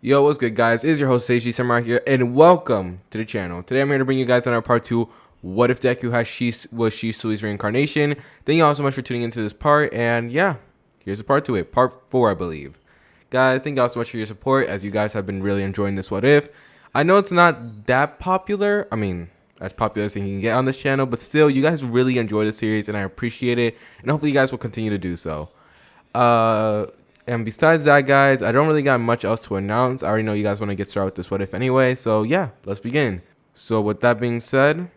Yo, what's good, guys? It is your host Seishi Samurai here, and welcome to the channel. Today I'm here to bring you guys on our part 2. What if Deku was Shisui's reincarnation? Thank you all so much for tuning into this part, and yeah, here's a part to it. Part 4, I believe. Guys, thank you all so much for your support, as you guys have been really enjoying this What If. I know it's not that popular. I mean, as popular as you can get on this channel, but still, you guys really enjoy the series, and I appreciate it, and hopefully you guys will continue to do so. And besides that, guys, I don't really got much else to announce. I already know you guys want to get started with this What If anyway, so yeah, let's begin. So with that being said,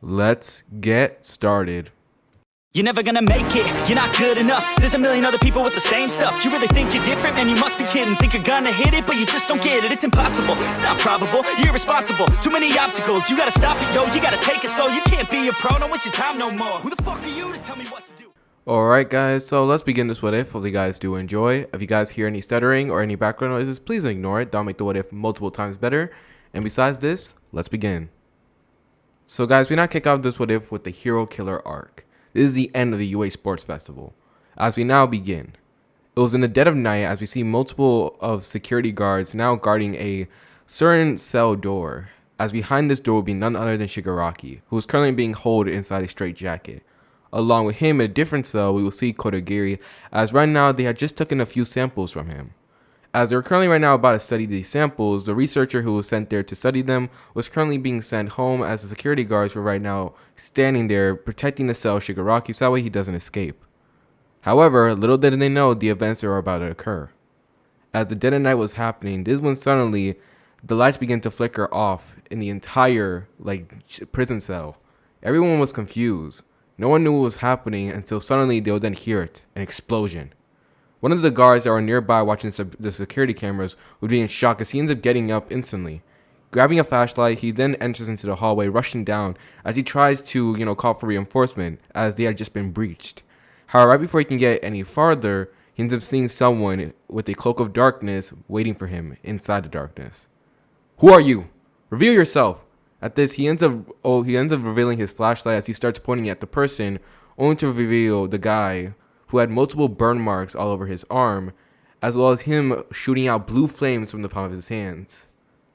let's get started. You're never gonna make it, you're not good enough. There's a million other people with the same stuff. You really think you're different? Man, you must be kidding. Think you're gonna hit it, but you just don't get it. It's impossible, it's not probable, you're irresponsible. Too many obstacles, you gotta stop it, yo. You gotta take it slow, you can't be a pro. Don't waste your time no more. Who the fuck are you to tell me what to do? Alright, guys, so let's begin this What If. Hopefully you guys do enjoy. If you guys hear any stuttering or any background noises, please ignore it. That'll make the What If multiple times better. And besides this, let's begin. So guys, we now kick off this What If with the Hero Killer arc. This is the end of the UA Sports Festival. As we now begin, it was in the dead of night as we see multiple of security guards now guarding a certain cell door. As behind this door will be none other than Shigaraki, who is currently being held inside a straitjacket. Along with him in a different cell, we will see Kodagiri, as right now they had just taken a few samples from him. As they're currently right now about to study these samples, the researcher who was sent there to study them was currently being sent home, as the security guards were right now standing there protecting the cell Shigaraki so that way he doesn't escape. However, little did they know the events that were about to occur. As the dead of night was happening, this is when suddenly the lights began to flicker off in the entire prison cell. Everyone was confused. No one knew what was happening until suddenly they would then hear it, an explosion. One of the guards that were nearby watching the security cameras would be in shock as he ends up getting up instantly. Grabbing a flashlight, he then enters into the hallway, rushing down as he tries to, call for reinforcement as they had just been breached. However, right before he can get any farther, he ends up seeing someone with a cloak of darkness waiting for him inside the darkness. "Who are you? Reveal yourself!" At this, he ends up revealing his flashlight as he starts pointing at the person, only to reveal the guy who had multiple burn marks all over his arm, as well as him shooting out blue flames from the palm of his hands.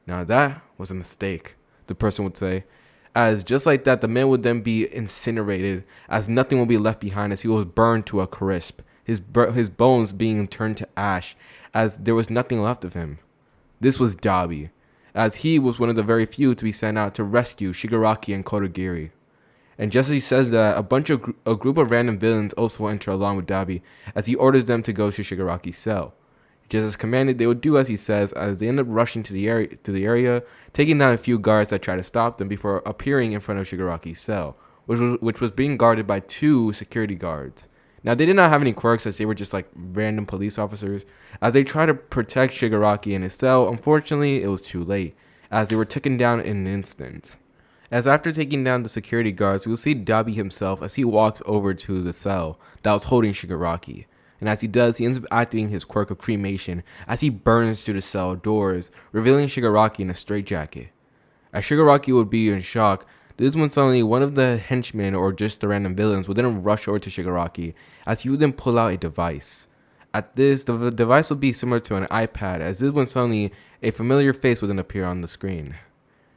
Now that was a mistake, the person would say, as just like that, the man would then be incinerated, as nothing will be left behind as he was burned to a crisp, his bones being turned to ash, as there was nothing left of him. This was Dabi, as he was one of the very few to be sent out to rescue Shigaraki and Kodagiri. And just as he says that, a group of random villains also enter along with Dabi, as he orders them to go to Shigaraki's cell. Just as commanded, they would do as he says, as they end up rushing to the area, taking down a few guards that try to stop them before appearing in front of Shigaraki's cell, which was being guarded by 2 security guards. Now, they did not have any quirks, as they were just like random police officers. As they try to protect Shigaraki in his cell, unfortunately, it was too late, as they were taken down in an instant. As after taking down the security guards, we will see Dabi himself as he walks over to the cell that was holding Shigaraki. And as he does, he ends up activating his quirk of cremation as he burns through the cell doors, revealing Shigaraki in a straitjacket. As Shigaraki would be in shock, this is when suddenly one of the henchmen or just the random villains would then rush over to Shigaraki as he would then pull out a device. At this, the device would be similar to an iPad, as this is when suddenly a familiar face would then appear on the screen.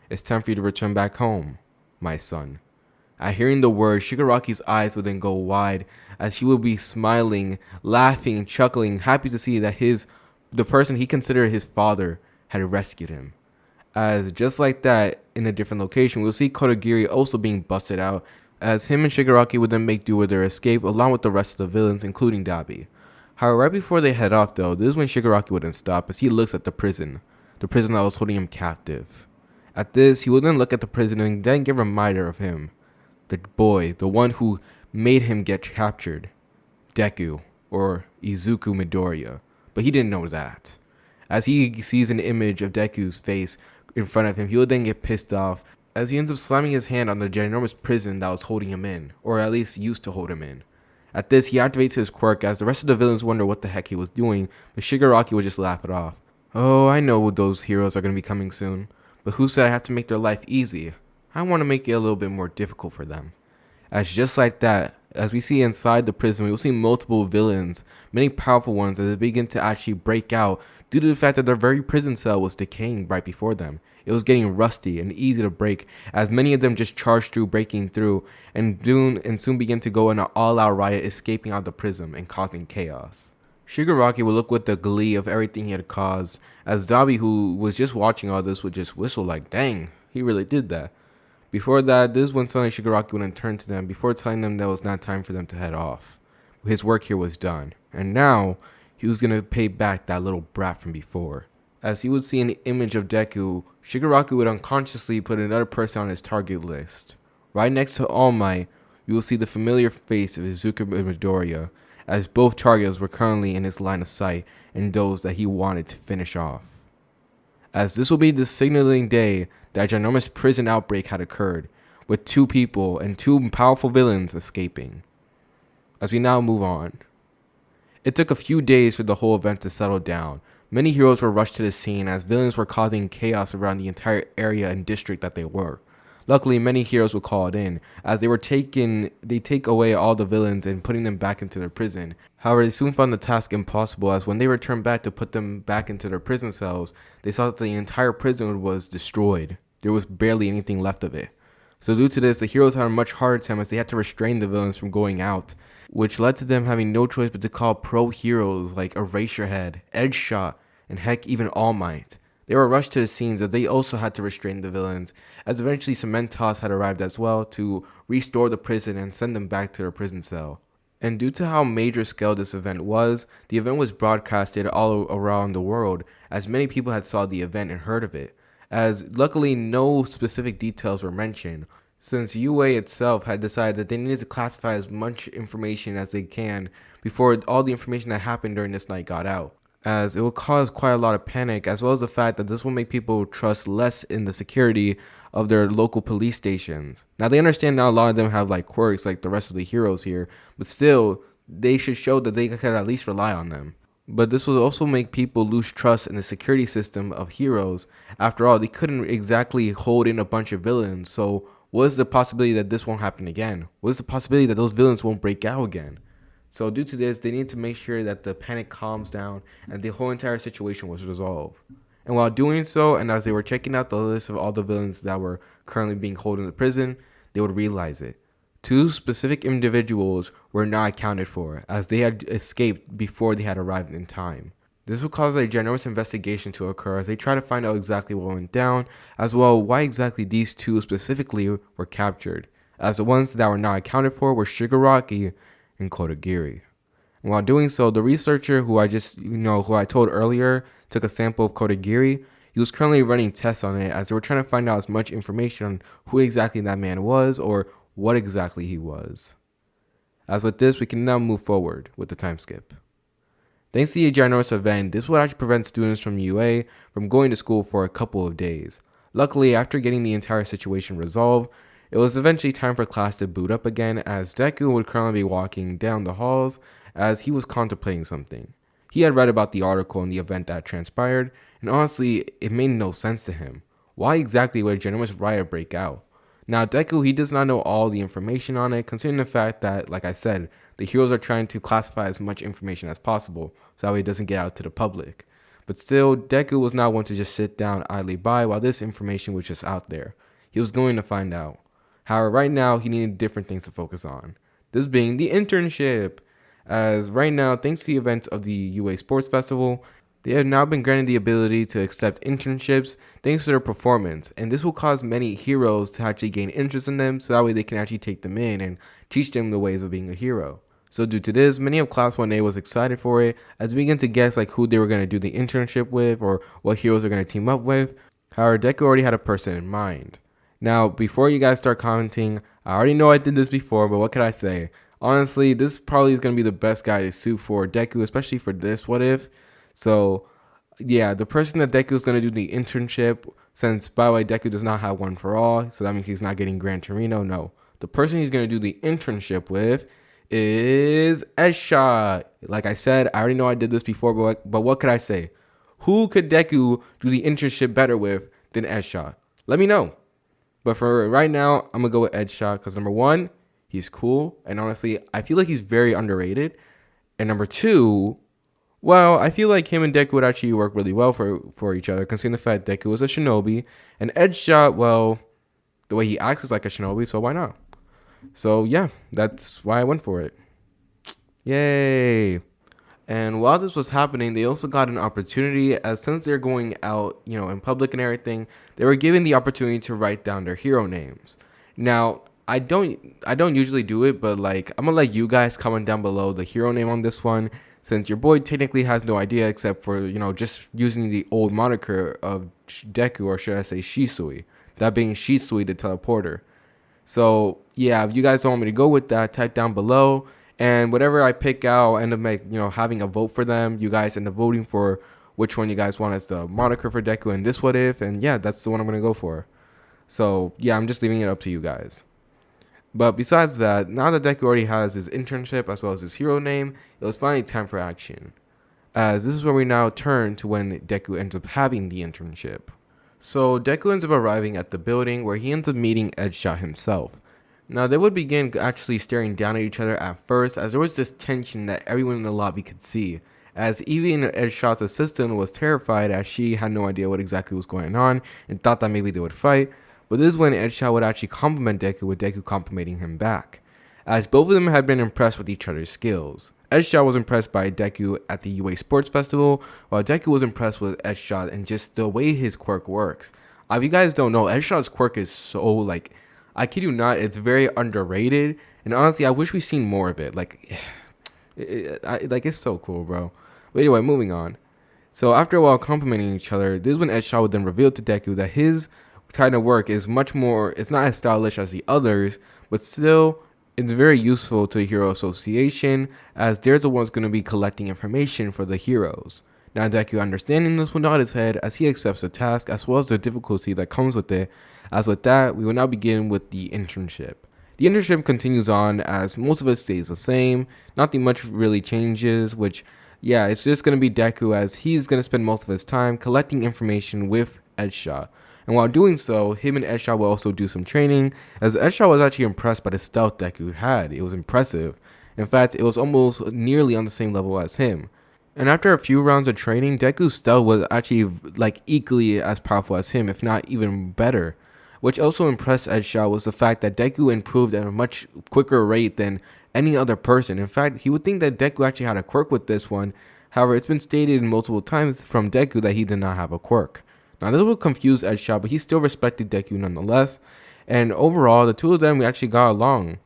"It's time for you to return back home, my son." At hearing the word, Shigaraki's eyes would then go wide as he would be smiling, laughing, chuckling, happy to see that the person he considered his father had rescued him. As just like that, in a different location, we'll see Kodagiri also being busted out, as him and Shigaraki would then make do with their escape along with the rest of the villains, including Dabi. However, right before they head off though, this is when Shigaraki would then stop as he looks at the prison that was holding him captive. At this, he would then look at the prison and then give a reminder of him. The boy, the one who made him get captured. Deku, or Izuku Midoriya. But he didn't know that. As he sees an image of Deku's face in front of him, he would then get pissed off as he ends up slamming his hand on the ginormous prison that was holding him in, or at least used to hold him in. At this, he activates his quirk as the rest of the villains wonder what the heck he was doing, but Shigaraki would just laugh it off. "Oh, I know those heroes are going to be coming soon, but who said I have to make their life easy? I want to make it a little bit more difficult for them." As just like that, As we see inside the prison, we will see multiple villains, many powerful ones, as they begin to actually break out due to the fact that their very prison cell was decaying right before them. It was getting rusty and easy to break, as many of them just charged through, breaking through, and soon begin to go in an all-out riot, escaping out of the prison and causing chaos. Shigaraki would look with the glee of everything he had caused, as Dabi, who was just watching all this, would just whistle like, dang, he really did that. Before that, this is when suddenly Shigaraki would turn to them before telling them that it was not time for them to head off. His work here was done, and now he was going to pay back that little brat from before. As he would see an image of Deku, Shigaraki would unconsciously put another person on his target list. Right next to All Might, you will see the familiar face of Izuku Midoriya, as both targets were currently in his line of sight and those that he wanted to finish off. As this will be the signaling day that a ginormous prison outbreak had occurred, with 2 people and 2 powerful villains escaping. As we now move on. It took a few days for the whole event to settle down. Many heroes were rushed to the scene as villains were causing chaos around the entire area and district that they were. Luckily, many heroes were called in, as they take away all the villains and putting them back into their prison. However, they soon found the task impossible, as when they returned back to put them back into their prison cells, they saw that the entire prison was destroyed. There was barely anything left of it. So due to this, the heroes had a much harder time as they had to restrain the villains from going out, which led to them having no choice but to call pro heroes like Eraserhead, Edgeshot, and heck, even All Might. They were rushed to the scenes as they also had to restrain the villains, as eventually Cementos had arrived as well to restore the prison and send them back to their prison cell. And due to how major scale this event was, the event was broadcasted all around the world, as many people had saw the event and heard of it, as luckily no specific details were mentioned, since UA itself had decided that they needed to classify as much information as they can before all the information that happened during this night got out, as it will cause quite a lot of panic, as well as the fact that this will make people trust less in the security of their local police stations. Now, they understand now a lot of them have like quirks like the rest of the heroes here, but still, they should show that they could at least rely on them. But this will also make people lose trust in the security system of heroes. After all, they couldn't exactly hold in a bunch of villains, so what is the possibility that this won't happen again? What is the possibility that those villains won't break out again? So due to this, they need to make sure that the panic calms down and the whole entire situation was resolved. And while doing so, and as they were checking out the list of all the villains that were currently being held in the prison, they would realize it. 2 specific individuals were not accounted for, as they had escaped before they had arrived in time. This would cause a ginormous investigation to occur as they try to find out exactly what went down, as well why exactly these 2 specifically were captured, as the ones that were not accounted for were Shigaraki and Kodagiri. And while doing so, the researcher who I told earlier took a sample of Kodagiri. He was currently running tests on it as they were trying to find out as much information on who exactly that man was or what exactly he was. As with this, we can now move forward with the time skip. Thanks to the ginormous event, this would actually prevent students from UA from going to school for a couple of days. Luckily, after getting the entire situation resolved, it was eventually time for class to boot up again, as Deku would currently be walking down the halls as he was contemplating something. He had read about the article and the event that transpired, and honestly, it made no sense to him. Why exactly would a ginormous riot break out? Now, Deku, he does not know all the information on it, considering the fact that, like I said, the heroes are trying to classify as much information as possible, so that way it doesn't get out to the public. But still, Deku was not one to just sit down idly by while this information was just out there. He was going to find out. However, right now, he needed different things to focus on. This being the internship. As right now, thanks to the events of the UA Sports Festival, they have now been granted the ability to accept internships thanks to their performance, and this will cause many heroes to actually gain interest in them, so that way they can actually take them in and teach them the ways of being a hero. So due to this, many of Class 1A was excited for it, as they began to guess like who they were going to do the internship with or what heroes they're going to team up with. However, Deku already had a person in mind. Now, before you guys start commenting, I already know I did this before, but what could I say? Honestly, this probably is going to be the best guy to suit for Deku, especially for this what if. So, yeah, the person that Deku is going to do the internship, since, by the way, Deku does not have one for all, so that means he's not getting Gran Torino, no. The person he's going to do the internship with is Edgeshot. Like I said, I already know I did this before, but what could I say? Who could Deku do the internship better with than Edgeshot? Let me know. But for right now, I'm going to go with Edgeshot because, number one, he's cool, and honestly, I feel like he's very underrated. And number two, well, I feel like him and Deku would actually work really well for each other, considering the fact Deku was a shinobi, and Edgeshot, well, the way he acts is like a shinobi, so why not? So yeah, that's why I went for it. Yay! And while this was happening, they also got an opportunity, as since they're going out, in public and everything, they were given the opportunity to write down their hero names. Now, I don't usually do it, but like I'm gonna let you guys comment down below the hero name on this one, since your boy technically has no idea except for just using the old moniker of Deku, or should I say Shisui, that being Shisui the teleporter. So yeah, if you guys don't want me to go with that, type down below. And whatever I pick out, I'll end up having a vote for them. You guys end up voting for which one you guys want as the moniker for Deku and this what if. And yeah, that's the one I'm going to go for. So yeah, I'm just leaving it up to you guys. But besides that, now that Deku already has his internship as well as his hero name, it was finally time for action. As this is where we now turn to when Deku ends up having the internship. So Deku ends up arriving at the building where he ends up meeting Edgeshot himself. Now, they would begin actually staring down at each other at first, as there was this tension that everyone in the lobby could see, as even Edgeshot's assistant was terrified, as she had no idea what exactly was going on and thought that maybe they would fight. But this is when Edgeshot would actually compliment Deku, with Deku complimenting him back, as both of them had been impressed with each other's skills. Edgeshot was impressed by Deku at the UA Sports Festival, while Deku was impressed with Edgeshot and just the way his quirk works. If you guys don't know, Edgeshot's quirk is so I kid you not, it's very underrated, and honestly, I wish we'd seen more of it. It's so cool, bro. But anyway, moving on. So after a while complimenting each other, this is when Edgeshot would then reveal to Deku that his kind of work is much more, it's not as stylish as the others, but still, it's very useful to the Hero Association, as they're the ones going to be collecting information for the heroes. Now Deku, understanding this, will nod his head as he accepts the task, as well as the difficulty that comes with it. As with that, we will now begin with the internship. The internship continues on, as most of it stays the same. Nothing much really changes, which, yeah, it's just going to be Deku, as he's going to spend most of his time collecting information with Edgeshot. And while doing so, him and Edgeshot will also do some training, as Edgeshot was actually impressed by the stealth Deku had. It was impressive. In fact, it was almost nearly on the same level as him. And after a few rounds of training, Deku's stealth was actually equally as powerful as him, if not even better. Which also impressed Edgeshot was the fact that Deku improved at a much quicker rate than any other person. In fact, he would think that Deku actually had a quirk with this one. However, it's been stated multiple times from Deku that he did not have a quirk. Now this would confuse Edgeshot, but he still respected Deku nonetheless. And overall, the two of them actually got along,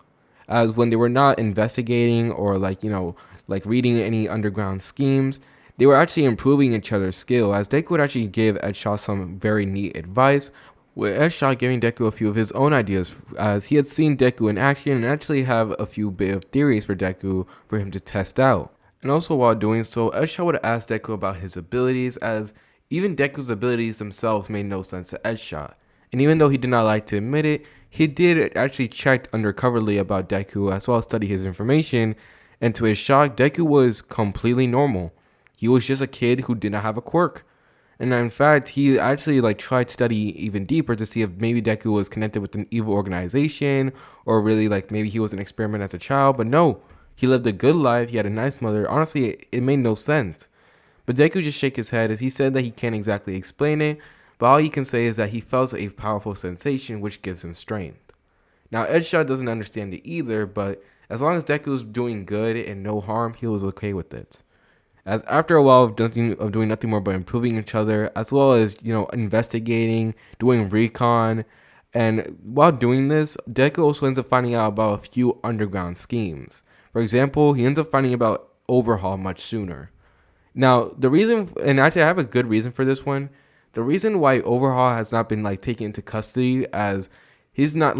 as when they were not investigating or reading any underground schemes, they were actually improving each other's skill, as Deku would actually give Edgeshot some very neat advice, with Edgeshot giving Deku a few of his own ideas, as he had seen Deku in action and actually have a few bit of theories for Deku for him to test out. And also while doing so, Edgeshot would ask Deku about his abilities, as even Deku's abilities themselves made no sense to Edgeshot. And even though he did not like to admit it, he did actually check undercoverly about Deku as well as study his information, and to his shock, Deku was completely normal. He was just a kid who did not have a quirk. And in fact, he actually tried to study even deeper to see if maybe Deku was connected with an evil organization, or really maybe he was an experiment as a child. But no, he lived a good life. He had a nice mother. Honestly, it made no sense. But Deku just shook his head, as he said that he can't exactly explain it, but all he can say is that he felt a powerful sensation which gives him strength. Now Edgeshot doesn't understand it either, but as long as Deku was doing good and no harm, he was okay with it. As after a while of doing nothing more but improving each other, as well as investigating, doing recon, and while doing this, Deku also ends up finding out about a few underground schemes. For example, he ends up finding about Overhaul much sooner. Now the reason, and actually I have a good reason for this one. The reason why Overhaul has not been taken into custody, as he's not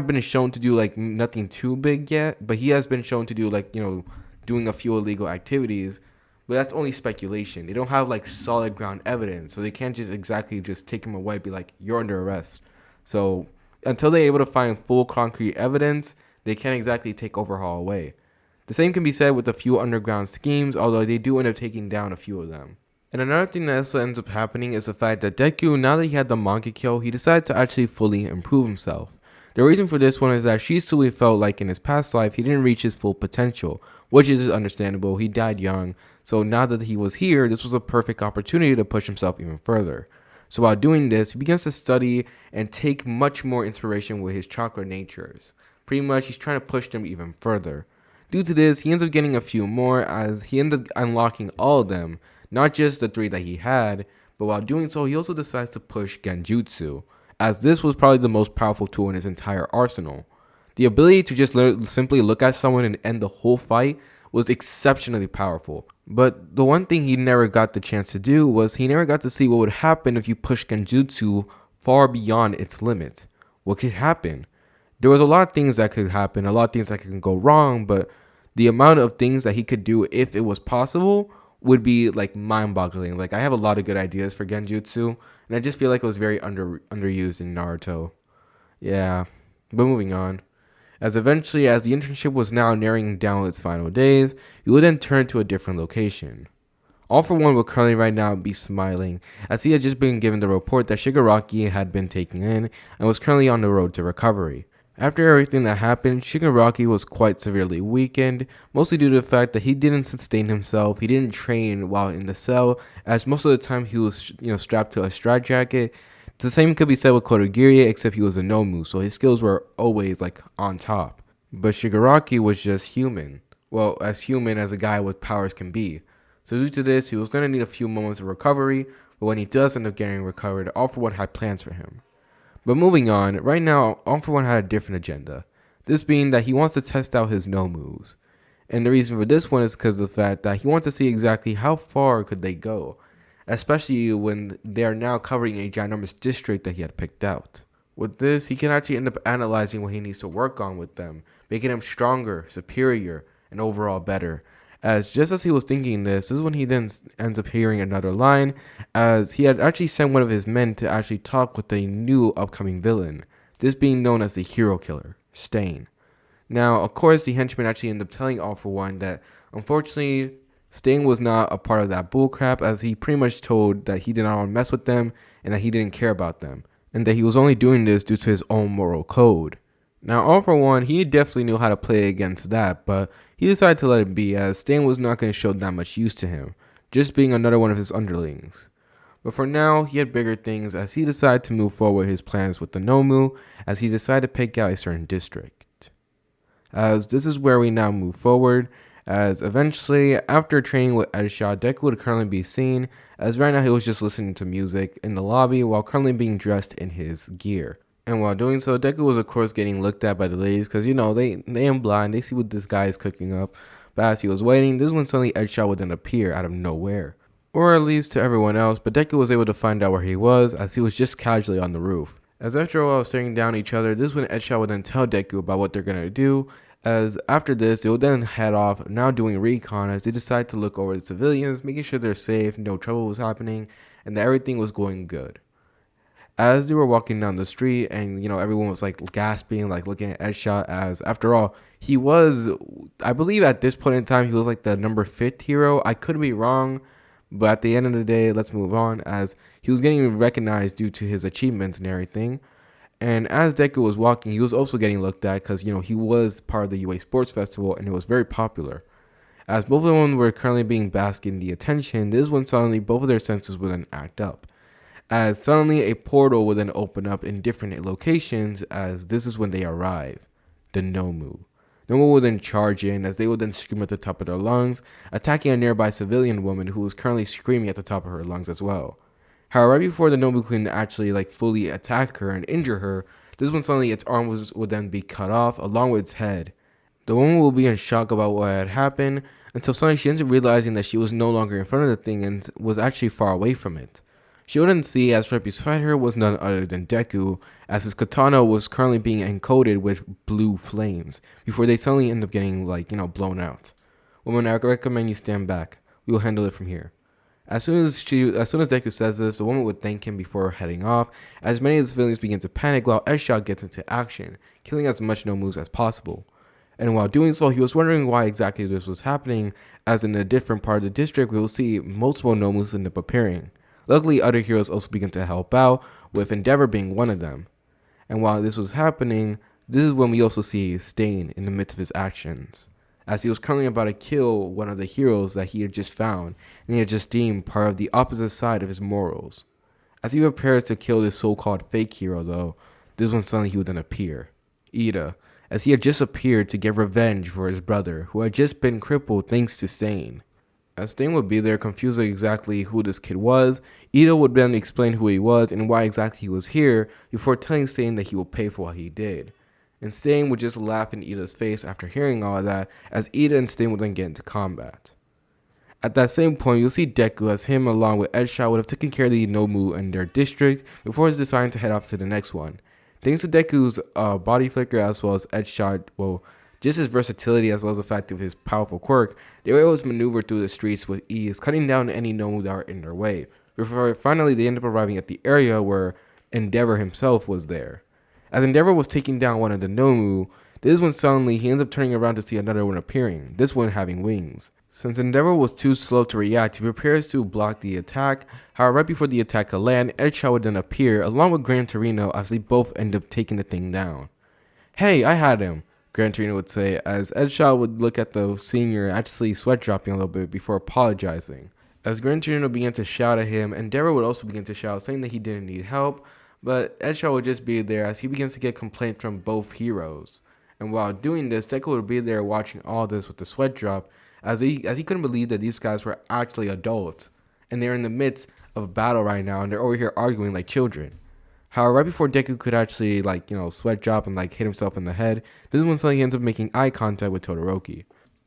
been shown to do nothing too big yet, but he has been shown to do doing a few illegal activities. But that's only speculation. They don't have solid ground evidence, so they can't just take him away and be like, you're under arrest. So until they're able to find full concrete evidence, they can't exactly take Overhaul away. The same can be said with a few underground schemes, although they do end up taking down a few of them. And another thing that also ends up happening is the fact that Deku, now that he had the Monkey Kill, he decided to actually fully improve himself. The reason for this one is that Shisui felt like in his past life he didn't reach his full potential, which is understandable. He died young, so now that he was here, this was a perfect opportunity to push himself even further. So while doing this, he begins to study and take much more inspiration with his chakra natures. Pretty much, he's trying to push them even further. Due to this, he ends up getting a few more as he ends up unlocking all of them, not just the 3 that he had, but while doing so, he also decides to push Genjutsu, as this was probably the most powerful tool in his entire arsenal. The ability to just simply look at someone and end the whole fight was exceptionally powerful. But the one thing he never got the chance to do was he never got to see what would happen if you pushed Genjutsu far beyond its limit. What could happen? There was a lot of things that could happen, a lot of things that could go wrong, but the amount of things that he could do if it was possible would be like mind-boggling. Like, I have a lot of good ideas for Genjutsu, and I just feel like it was very underused in Naruto. Yeah, but moving on. As eventually, as the internship was now nearing down its final days, he would then turn to a different location. All for One would currently right now be smiling, as he had just been given the report that Shigaraki had been taken in and was currently on the road to recovery. After everything that happened, Shigaraki was quite severely weakened, mostly due to the fact that he didn't sustain himself, he didn't train while in the cell, as most of the time he was strapped to a straitjacket. The same could be said with Kodagiri, except he was a Nomu, so his skills were always like on top. But Shigaraki was just human. Well, as human as a guy with powers can be. So due to this, he was going to need a few moments of recovery, but when he does end up getting recovered, All For One had plans for him. But moving on, right now, All For One had a different agenda. This being that he wants to test out his no-moves. And the reason for this one is because of the fact that he wants to see exactly how far could they go, especially when they are now covering a ginormous district that he had picked out. With this, he can actually end up analyzing what he needs to work on with them, making them stronger, superior, and overall better. As just as he was thinking this is when he then ends up hearing another line, as he had actually sent one of his men to actually talk with a new upcoming villain, this being known as the hero killer, Stain. Now, of course, the henchman actually ended up telling All For One that, unfortunately, Stain was not a part of that bullcrap, as he pretty much told that he did not want to mess with them and that he didn't care about them, and that he was only doing this due to his own moral code. Now, All For One, he definitely knew how to play against that, but he decided to let it be, as Stain was not going to show that much use to him, just being another one of his underlings. But for now, he had bigger things, as he decided to move forward his plans with the Nomu, as he decided to pick out a certain district. As this is where we now move forward, as eventually, after training with Edgeshot, Deku would currently be seen, as right now he was just listening to music in the lobby while currently being dressed in his gear. And while doing so, Deku was of course getting looked at by the ladies, because they ain't blind, they see what this guy is cooking up. But as he was waiting, this is when suddenly Edgeshot would then appear out of nowhere. Or at least to everyone else, but Deku was able to find out where he was, as he was just casually on the roof. As after a while staring down at each other, this is when Edgeshot would then tell Deku about what they're gonna do, as after this, they will then head off, now doing recon, as they decide to look over the civilians, making sure they're safe, no trouble was happening, and that everything was going good. As they were walking down the street, and everyone was like gasping, like looking at Edgeshot, as after all, he was, I believe at this point in time, he was like the number 5th hero. I could be wrong, but at the end of the day, let's move on, as he was getting recognized due to his achievements and everything. And as Deku was walking, he was also getting looked at, because he was part of the UA Sports Festival, and it was very popular. As both of them were currently being basked in the attention, this is when suddenly both of their senses would then act up, as suddenly a portal will then open up in different locations, as this is when they arrive, the Nomu. Nomu will then charge in, as they will then scream at the top of their lungs, attacking a nearby civilian woman who was currently screaming at the top of her lungs as well. However, right before the Nomu can actually fully attack her and injure her, this is when suddenly its arm would then be cut off along with its head. The woman will be in shock about what had happened, until suddenly she ends up realizing that she was no longer in front of the thing and was actually far away from it. She wouldn't see, as right beside her was none other than Deku, as his katana was currently being encoded with blue flames, before they suddenly end up getting, blown out. Woman, I recommend you stand back. We will handle it from here. As soon as Deku says this, the woman would thank him before heading off, as many of the civilians begin to panic while Edgeshot gets into action, killing as much no-moves as possible. And while doing so, he was wondering why exactly this was happening, as in a different part of the district we will see multiple no-moves end up appearing. Luckily, other heroes also begin to help out, with Endeavor being one of them. And while this was happening, this is when we also see Stain in the midst of his actions, as he was currently about to kill one of the heroes that he had just found, and he had just deemed part of the opposite side of his morals. As he prepares to kill this so-called fake hero though, this is when suddenly he would then appear. Ida, as he had just appeared to get revenge for his brother, who had just been crippled thanks to Stain. As Stain would be there confused exactly who this kid was, Ida would then explain who he was and why exactly he was here before telling Stain that he will pay for what he did. And Stain would just laugh in Ida's face after hearing all of that, as Ida and Stain would then get into combat. At that same point, you'll see Deku as him along with Edgeshot would have taken care of the Nomu and their district before deciding to head off to the next one. Thanks to Deku's body flicker as well as Edgeshot, well, just his versatility as well as the fact of his powerful quirk, they were able to maneuver through the streets with ease, cutting down any Nomu that were in their way, before finally they end up arriving at the area where Endeavor himself was there. As Endeavor was taking down one of the Nomu, this is when suddenly he ends up turning around to see another one appearing, this one having wings. Since Endeavor was too slow to react, he prepares to block the attack. However, right before the attack could land, Edgeshot would then appear along with Gran Torino as they both end up taking the thing down. "Hey, I had him," Gran Torino would say, as Edgeshot would look at the senior actually sweat dropping a little bit before apologizing. As Gran Torino began to shout at him, Endeavor would also begin to shout, saying that he didn't need help, but Edgeshot would just be there as he begins to get complaints from both heroes. And while doing this, Deku would be there watching all this with the sweat drop, as he couldn't believe that these guys were actually adults, and they're in the midst of a battle right now, and they're over here arguing like children. However, right before Deku could actually sweat drop and hit himself in the head, this is when suddenly he ends up making eye contact with Todoroki.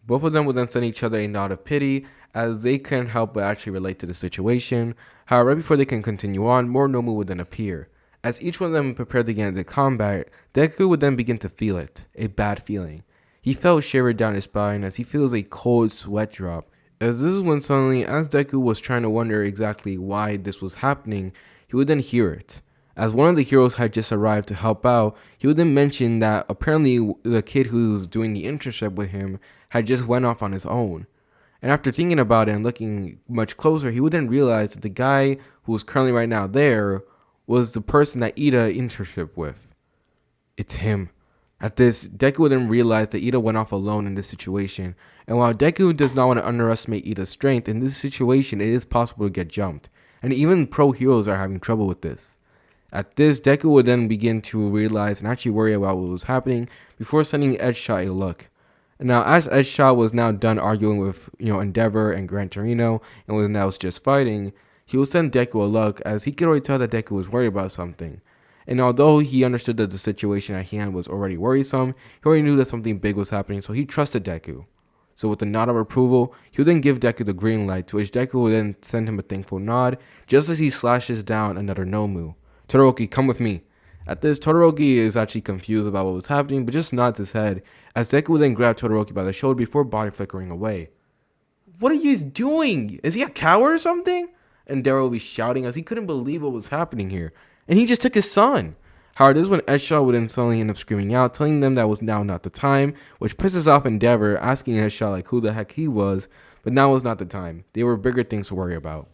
Both of them would then send each other a nod of pity, as they couldn't help but actually relate to the situation. However, right before they can continue on, more Nomu would then appear. As each one of them prepared to get into combat, Deku would then begin to feel it, a bad feeling. He felt shivered down his spine as he feels a cold sweat drop. As this is when suddenly, as Deku was trying to wonder exactly why this was happening, he would then hear it. As one of the heroes had just arrived to help out, he would then mention that apparently the kid who was doing the internship with him had just went off on his own. And after thinking about it and looking much closer, he would then realize that the guy who was currently right now there was the person that Ida internship with. It's him. At this, Deku would then realize that Ida went off alone in this situation, and while Deku does not want to underestimate Ida's strength, in this situation it is possible to get jumped, and even pro heroes are having trouble with this. At this, Deku would then begin to realize and actually worry about what was happening before sending Edgeshot a look. And now, as Edgeshot was now done arguing with Endeavor and Gran Torino, and was now just fighting, he would send Deku a look, as he could already tell that Deku was worried about something. And although he understood that the situation at hand was already worrisome, he already knew that something big was happening, so he trusted Deku. So with a nod of approval, he would then give Deku the green light, to which Deku would then send him a thankful nod, just as he slashes down another Nomu. "Todoroki, come with me." At this, Todoroki is actually confused about what was happening, but just nods his head, as Deku would then grab Todoroki by the shoulder before body flickering away. "What are you doing? Is he a coward or something?" And Daryl would be shouting as he couldn't believe what was happening here. And he just took his son. However, this is when Edgeshot would then suddenly end up screaming out, telling them that was now not the time, which pisses off Endeavor, asking Edgeshot who the heck he was, but now was not the time. There were bigger things to worry about.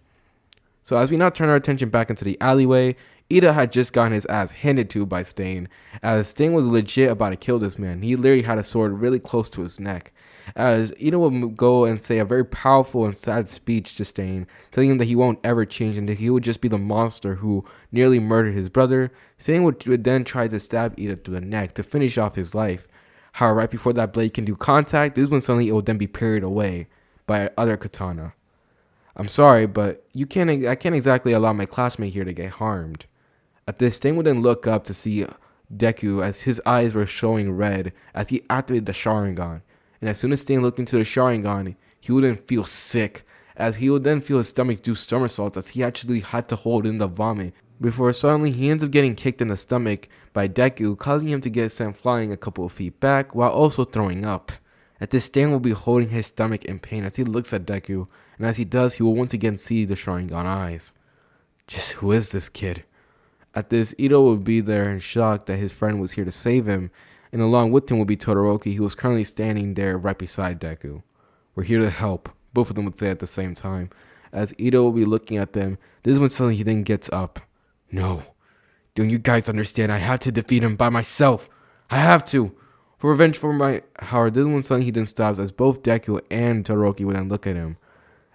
So as we now turn our attention back into the alleyway, Ida had just gotten his ass handed to by Stain, as Stain was legit about to kill this man. He literally had a sword really close to his neck. As Ida would go and say a very powerful and sad speech to Stain, telling him that he won't ever change and that he would just be the monster who nearly murdered his brother. Stain would then try to stab Ida through the neck to finish off his life. However, right before that blade can do contact, this is when suddenly it would then be parried away by other katana. "I'm sorry, but I can't exactly allow my classmate here to get harmed." At this, Stain would then look up to see Deku as his eyes were showing red as he activated the Sharingan. And as soon as Stain looked into the Sharingan, he would then feel sick, as he would then feel his stomach do somersaults as he actually had to hold in the vomit, before suddenly he ends up getting kicked in the stomach by Deku, causing him to get sent flying a couple of feet back while also throwing up. At this, Stain will be holding his stomach in pain as he looks at Deku, and as he does, he will once again see the Sharingan eyes. Just who is this kid? At this, Ito would be there in shock that his friend was here to save him, and along with him would be Todoroki, who was currently standing there right beside Deku. "We're here to help," both of them would say at the same time. As Ito would be looking at them, this is when suddenly he then gets up. "No, Don't you guys understand? I had to defeat him by myself. I have to. For revenge for my Howard, this one suddenly he then stops as both Deku and Todoroki would then look at him,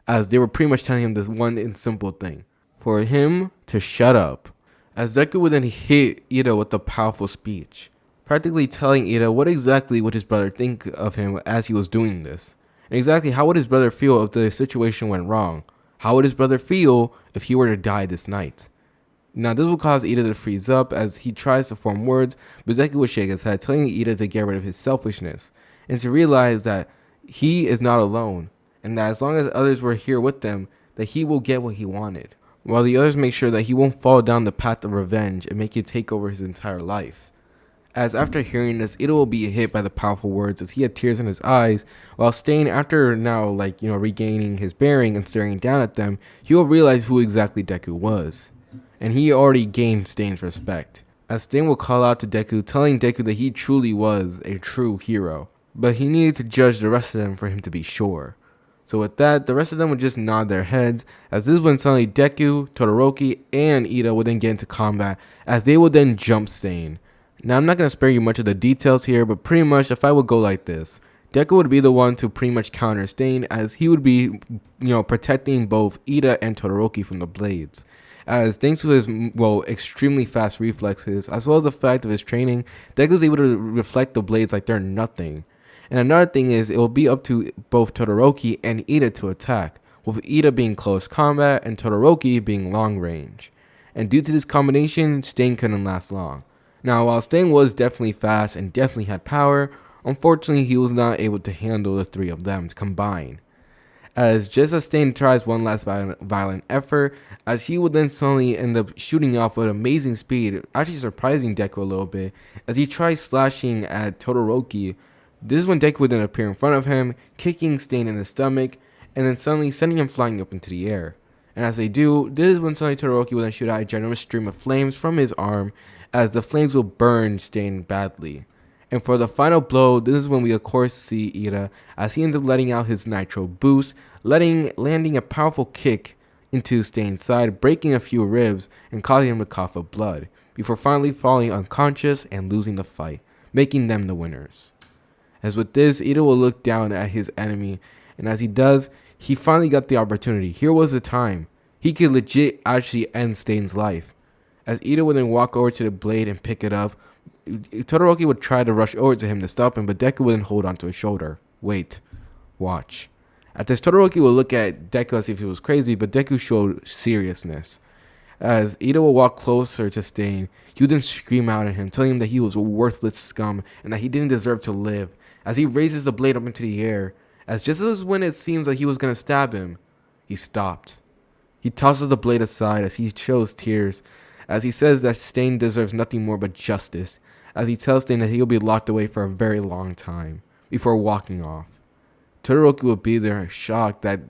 as they were pretty much telling him this one and simple thing. For him to shut up. As Deku would then hit Ida with a powerful speech, practically telling Ida what exactly would his brother think of him as he was doing this. And exactly how would his brother feel if the situation went wrong. How would his brother feel if he were to die this night? Now this will cause Ida to freeze up as he tries to form words, but Deku would shake his head, telling Ida to get rid of his selfishness, and to realize that he is not alone, and that as long as others were here with them, that he will get what he wanted, while the others make sure that he won't fall down the path of revenge and make it take over his entire life. As after hearing this, Ida will be hit by the powerful words as he had tears in his eyes, while Stain, after now regaining his bearing and staring down at them, he will realize who exactly Deku was. And he already gained Stain's respect, as Stain will call out to Deku, telling Deku that he truly was a true hero, but he needed to judge the rest of them for him to be sure. So with that, the rest of them would just nod their heads, as this is when suddenly Deku, Todoroki, and Ida would then get into combat, as they would then jump Stain. Now I'm not going to spare you much of the details here, but pretty much the fight would go like this. Deku would be the one to pretty much counter Stain, as he would be, protecting both Ida and Todoroki from the blades. As thanks to his, extremely fast reflexes, as well as the fact of his training, Deku is able to reflect the blades like they're nothing. And another thing is, it will be up to both Todoroki and Ida to attack, with Ida being close combat and Todoroki being long range. And due to this combination, Stain couldn't last long. Now, while Stain was definitely fast and definitely had power, unfortunately he was not able to handle the three of them combined. As just as Stain tries one last violent effort, as he would then suddenly end up shooting off with amazing speed, actually surprising Deku a little bit, as he tries slashing at Todoroki. This is when Deku would then appear in front of him, kicking Stain in the stomach, and then suddenly sending him flying up into the air. And as they do, this is when suddenly Todoroki will then shoot out a ginormous stream of flames from his arm, as the flames will burn Stain badly. And for the final blow, this is when we of course see Ida, as he ends up letting out his nitro boost, landing a powerful kick into Stain's side, breaking a few ribs and causing him to cough up blood, before finally falling unconscious and losing the fight, making them the winners. As with this, Ida will look down at his enemy, and as he does, he finally got the opportunity. Here was the time. He could legit actually end Stain's life. As Ida would then walk over to the blade and pick it up, Todoroki would try to rush over to him to stop him, but Deku would then hold onto his shoulder. Wait. Watch. At this, Todoroki will look at Deku as if he was crazy, but Deku showed seriousness. As Ida will walk closer to Stain, he would then scream out at him, telling him that he was a worthless scum and that he didn't deserve to live, as he raises the blade up into the air, as just as when it seems like he was going to stab him, he stopped. He tosses the blade aside as he shows tears, as he says that Stain deserves nothing more but justice, as he tells Stain that he'll be locked away for a very long time, before walking off. Todoroki would be there shocked that,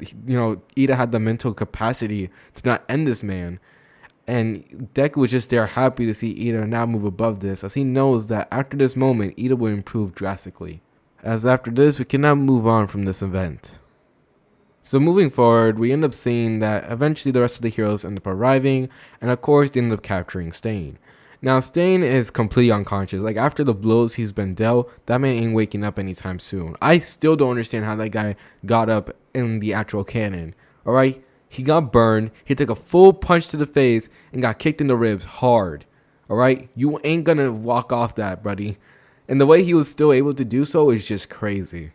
Ida had the mental capacity to not end this man. And Deku was just there happy to see Ida now move above this, as he knows that after this moment, Ida will improve drastically. As after this, we can now move on from this event. So moving forward, we end up seeing that eventually the rest of the heroes end up arriving, and of course they end up capturing Stain. Now Stain is completely unconscious. Like after the blows he's been dealt, that man ain't waking up anytime soon. I still don't understand how that guy got up in the actual canon. Alright? He got burned, he took a full punch to the face, and got kicked in the ribs hard. Alright? You ain't gonna walk off that, buddy. And the way he was still able to do so is just crazy.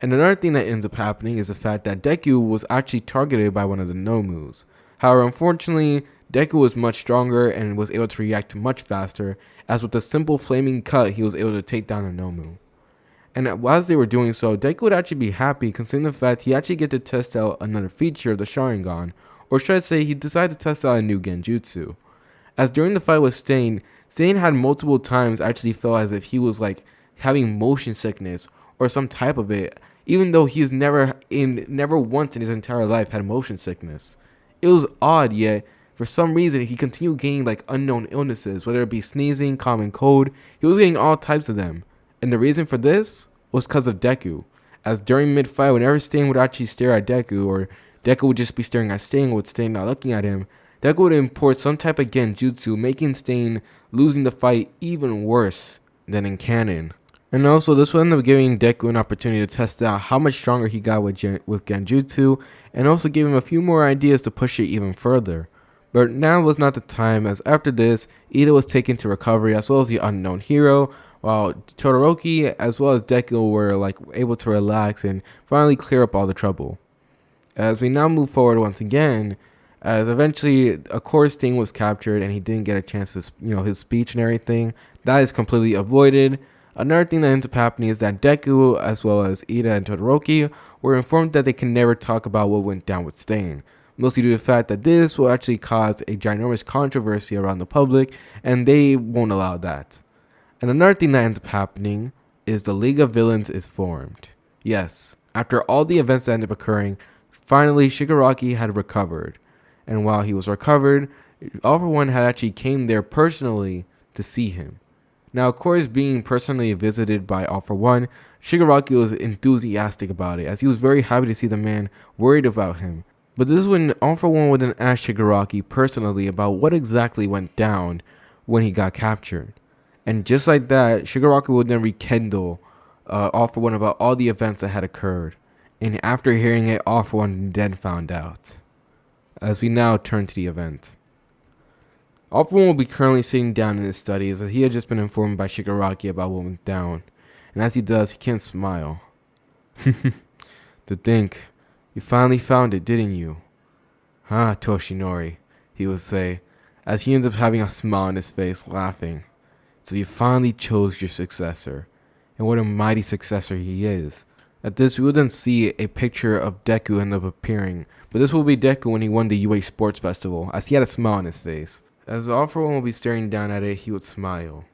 And another thing that ends up happening is the fact that Deku was actually targeted by one of the Nomus. However, unfortunately, Deku was much stronger and was able to react much faster, as with a simple flaming cut, he was able to take down a Nomu. And as they were doing so, Deku would actually be happy considering the fact he actually get to test out another feature of the Sharingan, or should I say he decided to test out a new Genjutsu. As during the fight with Stain had multiple times actually felt as if he was like having motion sickness or some type of it, even though he's never once in his entire life had motion sickness. It was odd, yet for some reason he continued gaining like unknown illnesses, whether it be sneezing, common cold. He was getting all types of them, and the reason for this was because of Deku. As during mid-fight, whenever Stain would actually stare at Deku, or Deku would just be staring at Stain with Stain not looking at him, Deku would import some type of genjutsu, making Stain losing the fight even worse than in canon. And also, this would end up giving Deku an opportunity to test out how much stronger he got with genjutsu, and also give him a few more ideas to push it even further. But now was not the time, as after this, Ida was taken to recovery as well as the unknown hero, while Todoroki as well as Deku were able to relax and finally clear up all the trouble. As we now move forward once again, as eventually of course Sting was captured and he didn't get a chance to his speech and everything. That is completely avoided. Another thing that ends up happening is that Deku as well as Ida and Todoroki were informed that they can never talk about what went down with Stain, mostly due to the fact that this will actually cause a ginormous controversy around the public, and they won't allow that. And another thing that ends up happening is the League of Villains is formed. Yes, after all the events that ended up occurring, finally Shigaraki had recovered. And while he was recovered, All For One had actually came there personally to see him. Now, of course, being personally visited by All For One, Shigaraki was enthusiastic about it, as he was very happy to see the man worried about him. But this is when All For One would then ask Shigaraki personally about what exactly went down when he got captured. And just like that, Shigaraki would then rekindle All For One about all the events that had occurred. And after hearing it, All For One then found out. As we now turn to the event. All For One will be currently sitting down in his studies, as he had just been informed by Shigaraki about what went down. And as he does, he can't smile. To think, you finally found it, didn't you? Huh, Toshinori, he would say, as he ends up having a smile on his face, laughing. So you finally chose your successor. And what a mighty successor he is. At this, we will then see a picture of Deku end up appearing. But this will be Deku when he won the UA Sports Festival, as he had a smile on his face. As All For One will be staring down at it, he would smile.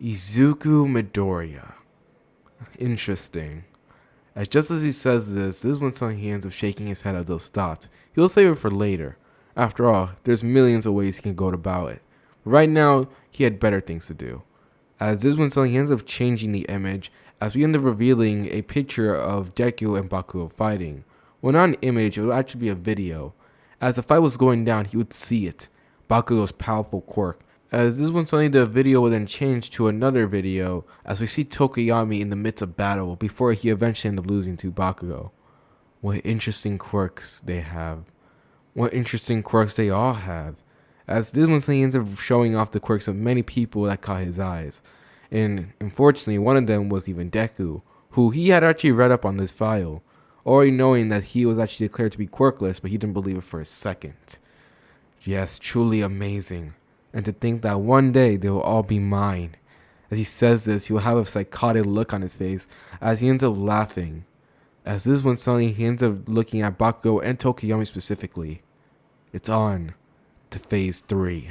Izuku Midoriya. Interesting. As just as he says this is when suddenly he ends up shaking his head at those thoughts. He'll save it for later. After all, there's millions of ways he can go about it. But right now, he had better things to do. As this when suddenly he ends up changing the image, as we end up revealing a picture of Deku and Bakugo fighting. Well, not an image, it would actually be a video. As the fight was going down, he would see it. Bakugo's powerful quirk. As this one suddenly the video will then change to another video as we see Tokoyami in the midst of battle before he eventually ends up losing to Bakugo. What interesting quirks they have. What interesting quirks they all have. As this one suddenly ends up showing off the quirks of many people that caught his eyes. And unfortunately one of them was even Deku, who he had actually read up on this file, already knowing that he was actually declared to be quirkless, but he didn't believe it for a second. Yes, truly amazing. And to think that one day they will all be mine. As he says this, he will have a psychotic look on his face as he ends up laughing. As this one suddenly he ends up looking at Bakugo and Tokoyami specifically. It's on to Phase 3.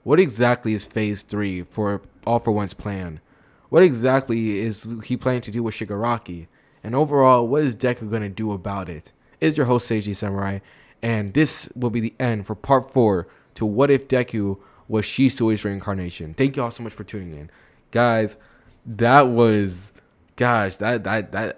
What exactly is Phase 3 for All For One's plan? What exactly is he planning to do with Shigaraki? And overall, what is Deku going to do about it? It's your host, Seiji Samurai, and this will be the end for Part 4 to What If Deku was Shisui's reincarnation. Thank you all so much for tuning in. Guys, that was... Gosh, that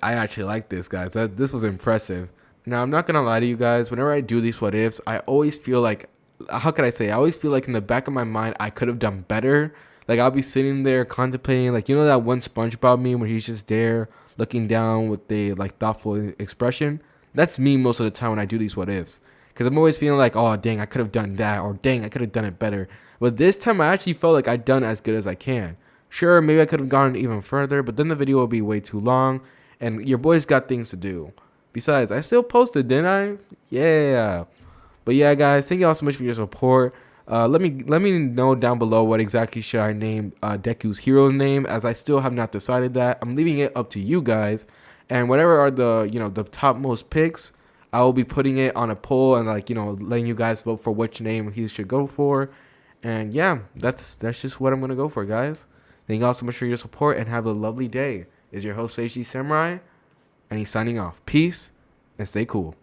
I actually like this, guys. This was impressive. Now, I'm not going to lie to you guys. Whenever I do these what ifs, I always feel like... How could I say? I always feel like in the back of my mind, I could have done better. Like, I'll be sitting there contemplating, like, you know that one SpongeBob meme where he's just there looking down with the, like, thoughtful expression? That's me most of the time when I do these what ifs. Because I'm always feeling like, oh, dang, I could have done that. Or, dang, I could have done it better. But this time, I actually felt like I'd done as good as I can. Sure, maybe I could have gone even further, but then the video will be way too long, and your boy's got things to do. Besides, I still posted, didn't I? Yeah. But yeah, guys, thank you all so much for your support. Let me know down below what exactly should I name Deku's hero name, as I still have not decided that. I'm leaving it up to you guys, and whatever are the topmost picks, I will be putting it on a poll and letting you guys vote for which name he should go for. And yeah, that's just what I'm gonna go for, guys. Thank you all so much for your support, and have a lovely day. Is your host Seiji Samurai, and he's signing off. Peace, and stay cool.